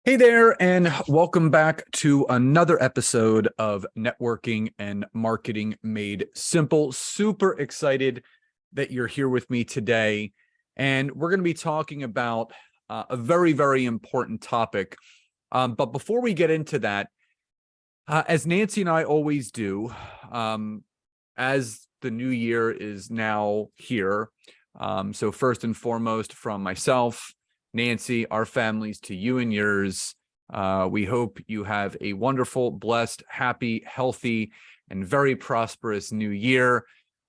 Hey there, and welcome back to another episode of Networking and Marketing Made Simple. Super excited that you're here with me today. And we're going to be talking about a very, very important topic. But before we get into that, as Nancy and I always do, as the new year is now here, so first and foremost, from myself, Nancy, our families, to you and yours, we hope you have a wonderful, blessed, happy, healthy, and very prosperous new year.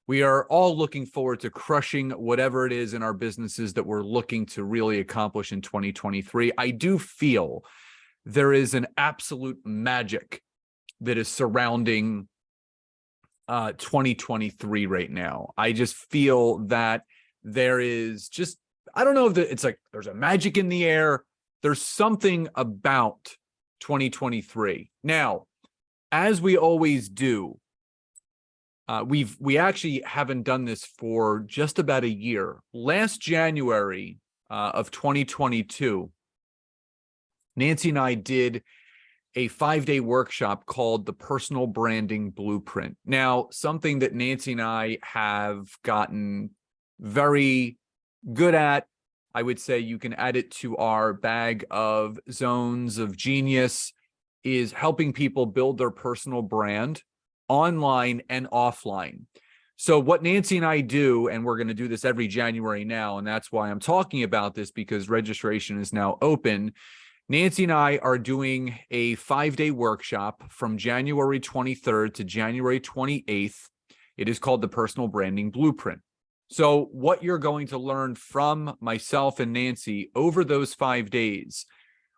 We are all looking forward to crushing whatever it is in our businesses that we're looking to really accomplish in 2023. I do feel there is an absolute magic that is surrounding 2023 right now. I just feel that there is just, I don't know if it's like there's a magic in the air. There's something about 2023. Now, as we always do, we actually haven't done this for just about a year. Last January of 2022, Nancy and I did a 5-day workshop called the Personal Branding Blueprint. Now, something that Nancy and I have gotten very good at, I would say you can add it to our bag of zones of genius, is helping people build their personal brand online and offline. So what Nancy and I do, and we're going to do this every January now, and that's why I'm talking about this, because registration is now open. Nancy and I are doing a 5-day workshop from January 23rd to January 28th. It is called the Personal Branding Blueprint. So what you're going to learn from myself and Nancy over those 5 days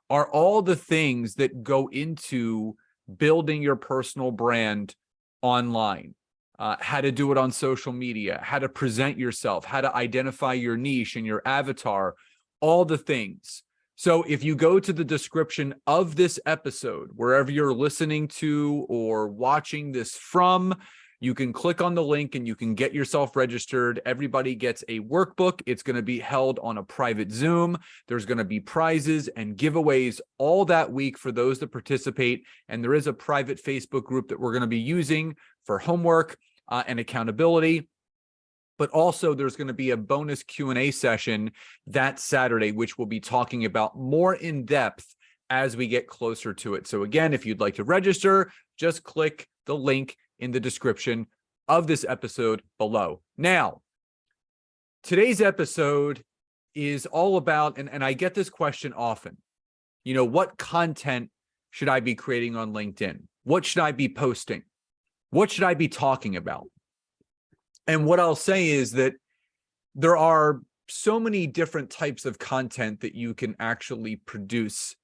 are all the things that go into building your personal brand online, how to do it on social media, how to present yourself, how to identify your niche and your avatar, all the things. So if you go to the description of this episode, wherever you're listening to or watching this from, you can click on the link and you can get yourself registered. Everybody gets a workbook. It's going to be held on a private Zoom. There's going to be prizes and giveaways all that week for those that participate. And there is a private Facebook group that we're going to be using for homework and accountability. But also there's going to be a bonus Q&A session that Saturday, which we'll be talking about more in depth as we get closer to it. So again, if you'd like to register, just click the link in the description of this episode below. Now, today's episode is all about, and I get this question often, what content should I be creating on LinkedIn? What should I be posting? What should I be talking about? And what I'll say is that there are so many different types of content that you can actually produce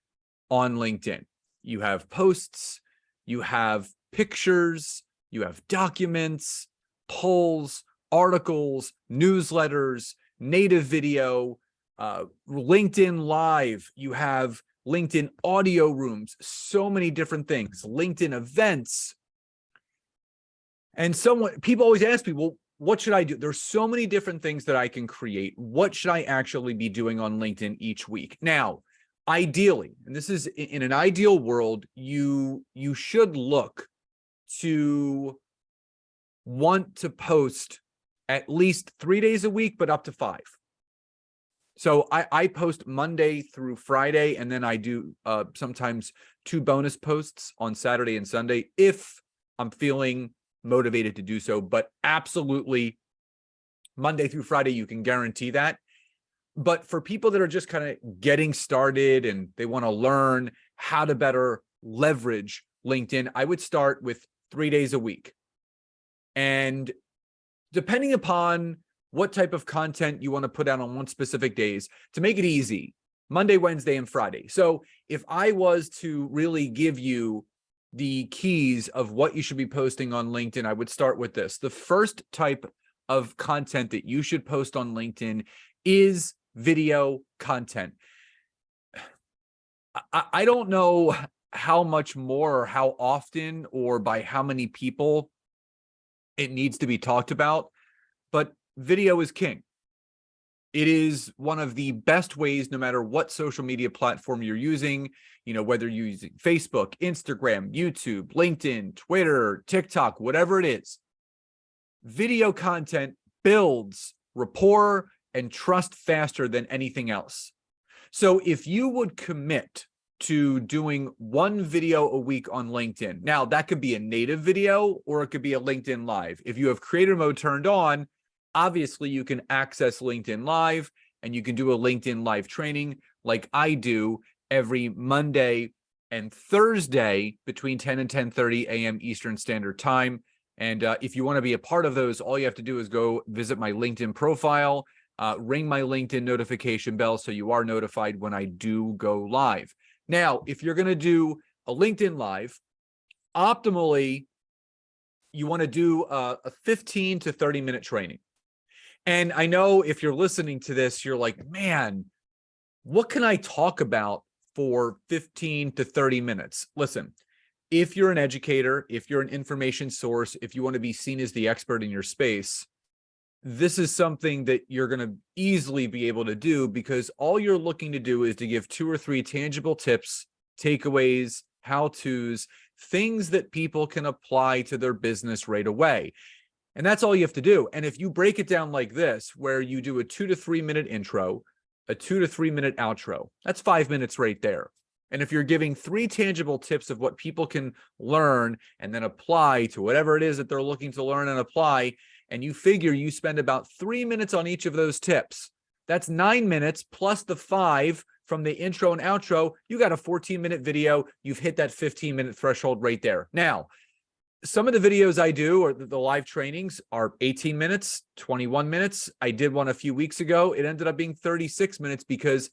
on LinkedIn. You have posts, you have pictures, you have documents, polls, articles, newsletters, native video, LinkedIn Live, you have LinkedIn audio rooms, so many different things, LinkedIn events. And people always ask me, well, what should I do? There's so many different things that I can create. What should I actually be doing on LinkedIn each week? Now, ideally, and this is in an ideal world, you should look to want to post at least 3 days a week, but up to 5. So I post Monday through Friday, and then I do sometimes 2 bonus posts on Saturday and Sunday if I'm feeling motivated to do so. But absolutely Monday through Friday, you can guarantee that. But for people that are just kind of getting started and they want to learn how to better leverage LinkedIn, I would start with 3 days a week. And depending upon what type of content you want to put out on one specific days, to make it easy, Monday, Wednesday, and Friday. So if I was to really give you the keys of what you should be posting on LinkedIn, I would start with this. The first type of content that you should post on LinkedIn is video content. I don't know how much more or how often or by how many people it needs to be talked about, but video is king. It is one of the best ways, no matter what social media platform you're using, whether you're using Facebook, Instagram, YouTube, LinkedIn, Twitter, TikTok, whatever it is. Video content builds rapport and trust faster than anything else. So if you would commit to doing one video a week on LinkedIn, now that could be a native video or it could be a LinkedIn Live. If you have creator mode turned on, obviously you can access LinkedIn Live and you can do a LinkedIn Live training like I do every Monday and Thursday between 10 and 10:30 a.m. Eastern Standard Time. And if you want to be a part of those, all you have to do is go visit my LinkedIn profile, ring my LinkedIn notification bell so you are notified when I do go live. Now, if you're going to do a LinkedIn Live, optimally, you want to do a 15 to 30-minute training. And I know if you're listening to this, you're like, man, what can I talk about for 15 to 30 minutes? Listen, if you're an educator, if you're an information source, if you want to be seen as the expert in your space, this is something that you're going to easily be able to do, because all you're looking to do is to give 2 or 3 tangible tips, takeaways, how-tos, things that people can apply to their business right away. And that's all you have to do. And if you break it down like this, where you do a 2 to 3 minute intro, a 2 to 3 minute outro, that's 5 minutes right there. And if you're giving 3 tangible tips of what people can learn and then apply to whatever it is that they're looking to learn and apply, and you figure you spend about 3 minutes on each of those tips, that's 9 minutes plus the 5 from the intro and outro. You got a 14-minute video. You've hit that 15-minute threshold right there. Now, some of the videos I do, or the live trainings, are 18 minutes, 21 minutes. I did one a few weeks ago. It ended up being 36 minutes because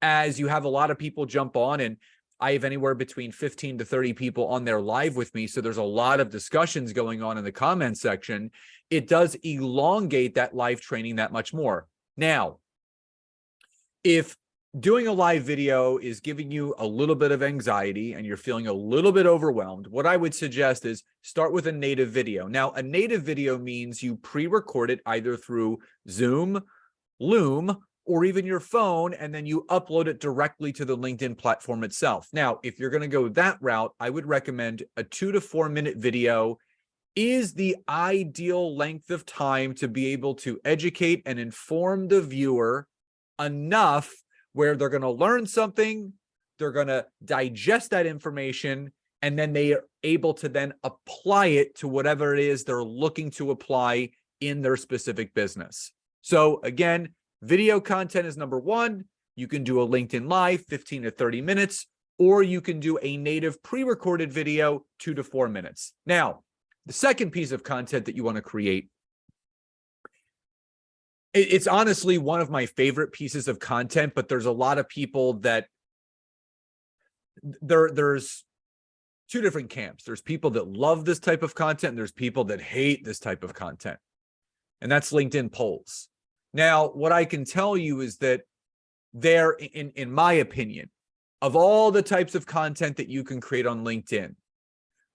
as you have a lot of people jump on, and I have anywhere between 15 to 30 people on there live with me, so there's a lot of discussions going on in the comment section, it does elongate that live training that much more. Now, if doing a live video is giving you a little bit of anxiety and you're feeling a little bit overwhelmed, what I would suggest is start with a native video. Now, a native video means you pre-record it either through Zoom, Loom, or even your phone, and then you upload it directly to the LinkedIn platform itself. Now, if you're going to go that route, I would recommend a 2 to 4 minute video is the ideal length of time to be able to educate and inform the viewer enough where they're going to learn something, they're going to digest that information, and then they are able to then apply it to whatever it is they're looking to apply in their specific business. So again, video content is number 1. You can do a LinkedIn Live, 15 to 30 minutes, or you can do a native pre-recorded video, 2 to 4 minutes. Now, the second piece of content that you want to create, it's honestly one of my favorite pieces of content, but there's a lot of people that there's 2 different camps. There's people that love this type of content, and there's people that hate this type of content. And that's LinkedIn polls. Now, what I can tell you is that there, in my opinion, of all the types of content that you can create on LinkedIn,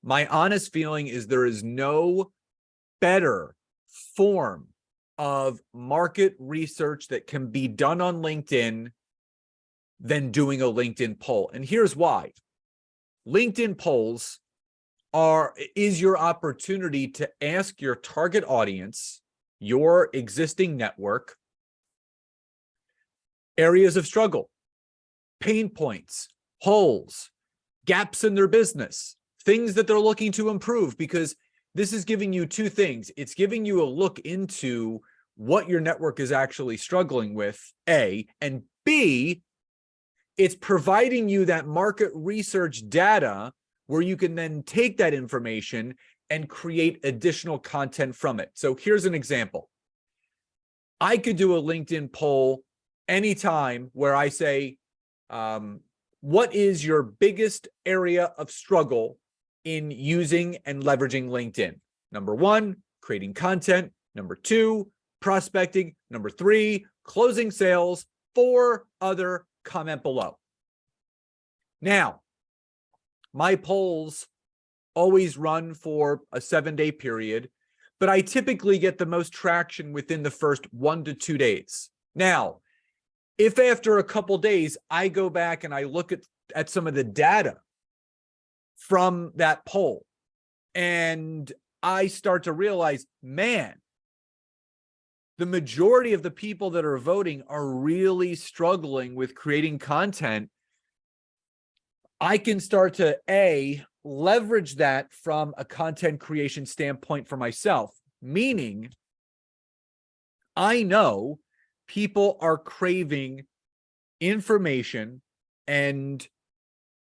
my honest feeling is there is no better form of market research that can be done on LinkedIn than doing a LinkedIn poll. And here's why. LinkedIn polls is your opportunity to ask your target audience, your existing network, areas of struggle, pain points, holes, gaps in their business, things that they're looking to improve, because this is giving you 2 things. It's giving you a look into what your network is actually struggling with, A, and B, it's providing you that market research data where you can then take that information and create additional content from it. So here's an example. I could do a LinkedIn poll anytime where I say, what is your biggest area of struggle in using and leveraging LinkedIn? Number 1, creating content. Number 2, prospecting. Number 3, closing sales. 4, other, comment below. Now, my polls always run for a 7-day period, but I typically get the most traction within the first 1 to 2 days. Now, if after a couple days, I go back and I look at some of the data from that poll, and I start to realize, man, the majority of the people that are voting are really struggling with creating content, I can start to leverage that from a content creation standpoint for myself, meaning I know people are craving information and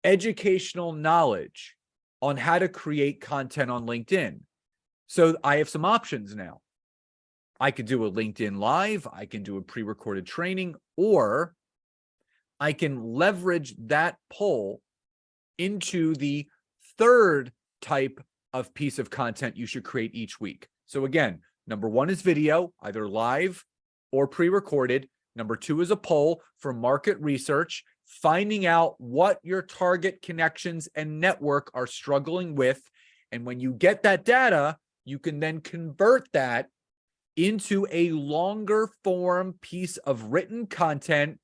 educational knowledge on how to create content on LinkedIn. So I have some options now. I could do a LinkedIn Live, I can do a pre-recorded training, or I can leverage that poll into the third type of piece of content you should create each week. So again, number one is video, either live or pre-recorded. Number two is a poll for market research, finding out what your target connections and network are struggling with. And when you get that data, you can then convert that into a longer form piece of written content,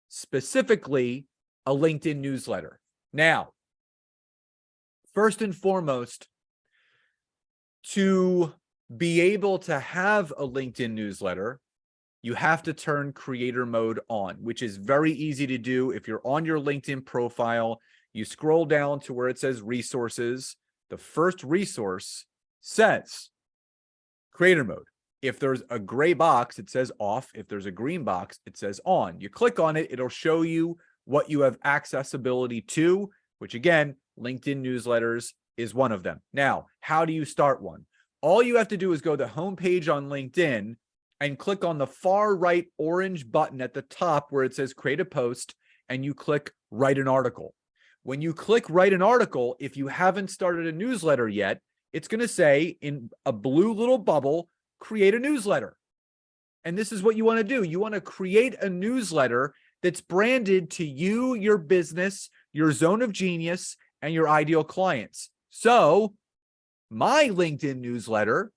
specifically a LinkedIn newsletter. Now, first and foremost, to be able to have a LinkedIn newsletter, you have to turn creator mode on, which is very easy to do. If you're on your LinkedIn profile, you scroll down to where it says resources. The first resource says creator mode. If there's a gray box, it says off. If there's a green box, it says on. You click on it, it'll show you what you have accessibility to, which again, LinkedIn newsletters is one of them. Now, how do you start one? All you have to do is go to the homepage on LinkedIn and click on the far right orange button at the top where it says create a post, and you click write an article. When you click write an article, if you haven't started a newsletter yet, it's going to say in a blue little bubble, create a newsletter. And this is what you want to do. You want to create a newsletter that's branded to you, your business, your zone of genius, and your ideal clients. So my LinkedIn newsletter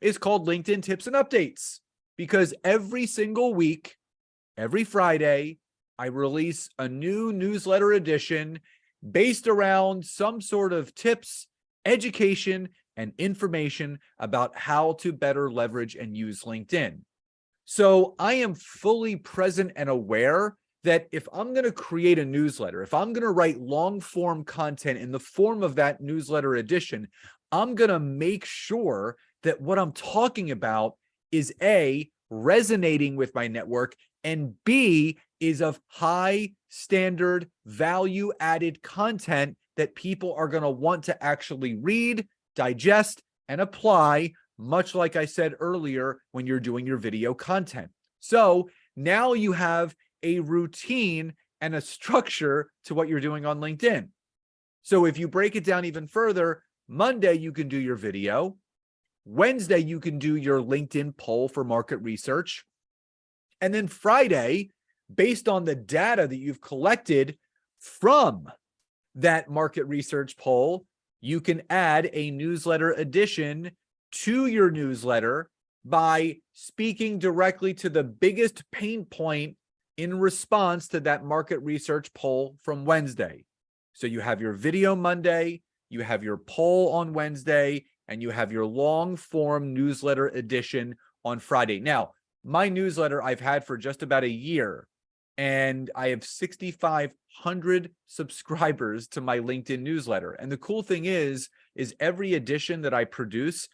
is called LinkedIn Tips and Updates, because every single week, every Friday, I release a new newsletter edition based around some sort of tips, education, and information about how to better leverage and use LinkedIn. So I am fully present and aware that if I'm going to create a newsletter, if I'm going to write long form content in the form of that newsletter edition, I'm going to make sure that what I'm talking about is A, resonating with my network, and B, is of high standard value added content that people are going to want to actually read, digest, and apply, much like I said earlier when you're doing your video content. So now you have a routine and a structure to what you're doing on LinkedIn. So if you break it down even further, Monday, you can do your video. Wednesday, you can do your LinkedIn poll for market research. And then Friday, based on the data that you've collected from that market research poll, you can add a newsletter edition to your newsletter by speaking directly to the biggest pain point in response to that market research poll from Wednesday. So you have your video Monday, you have your poll on Wednesday, and you have your long form newsletter edition on Friday. Now, my newsletter I've had for just about a year, and I have 6,500 subscribers to my LinkedIn newsletter. And the cool thing is every edition that I produce,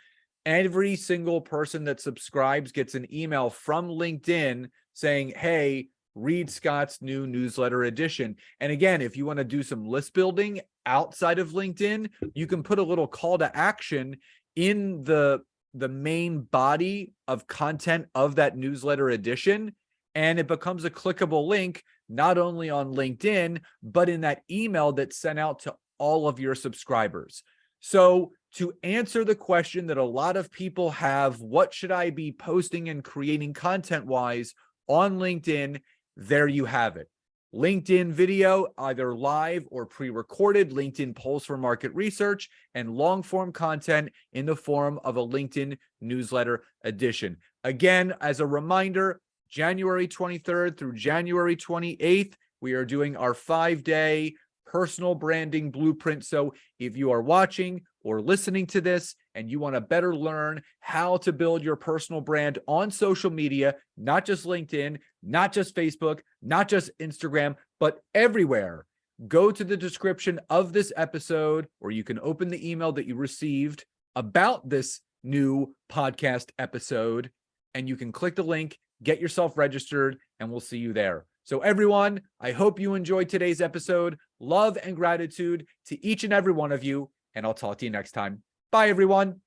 every single person that subscribes gets an email from LinkedIn saying, hey, read Scott's new newsletter edition. And again, if you want to do some list building outside of LinkedIn, you can put a little call to action in the main body of content of that newsletter edition. And it becomes a clickable link, not only on LinkedIn, but in that email that's sent out to all of your subscribers. So to answer the question that a lot of people have, what should I be posting and creating content-wise on LinkedIn? There you have it. LinkedIn video, either live or pre-recorded, LinkedIn polls for market research, and long-form content in the form of a LinkedIn newsletter edition. Again, as a reminder, January 23rd through January 28th, we are doing our 5-day personal branding blueprint. So if you are watching or listening to this and you want to better learn how to build your personal brand on social media, not just LinkedIn, not just Facebook, not just Instagram, but everywhere, go to the description of this episode, or you can open the email that you received about this new podcast episode, and you can click the link, get yourself registered, and we'll see you there. So everyone, I hope you enjoyed today's episode. Love and gratitude to each and every one of you, and I'll talk to you next time. Bye, everyone.